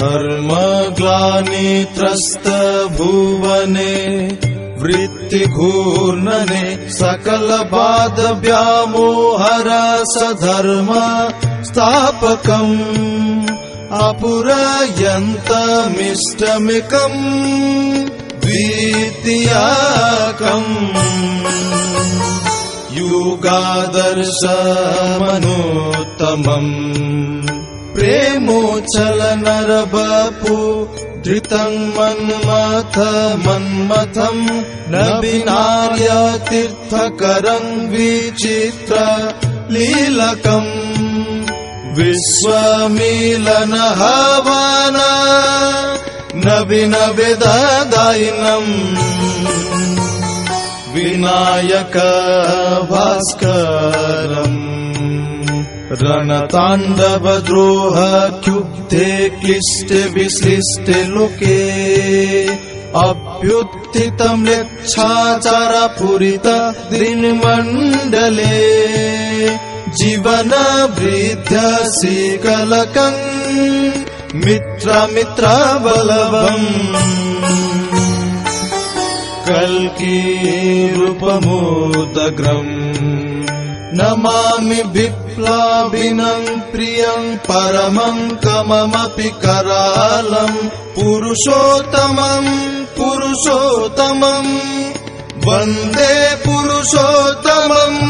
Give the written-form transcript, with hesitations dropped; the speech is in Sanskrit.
धर्मग्लानित्रस्त भुवने वृत्तिघूर्णने सकलबाध व्यामोहर सधर्म स्थापकम् अपुरयन्तमिष्टमिकम् द्वितीयकम् युगादर्शमनोत्तमम् प्रेमोच्चल नरवपु धृतं मन्मथम् न विनार्य तीर्थकरं विचित्र लीलकम् विश्वमिलन हवन नवीन वेददायिनम् विनायक भास्करम् रणताण्डव द्रोह क्षुब्धे क्लिष्टे विशिष्टे लोके अभ्युत्थितं यच्छाचार पूरित दृन्मण्डले जीवन वृद्ध शीकलकम् मित्र बलवम् कल्की रूपमुदग्रम् नमामि विप्लविनं प्रियं परमं कममपि करालम् पुरुषोत्तमम् वन्दे पुरुषोत्तमम्।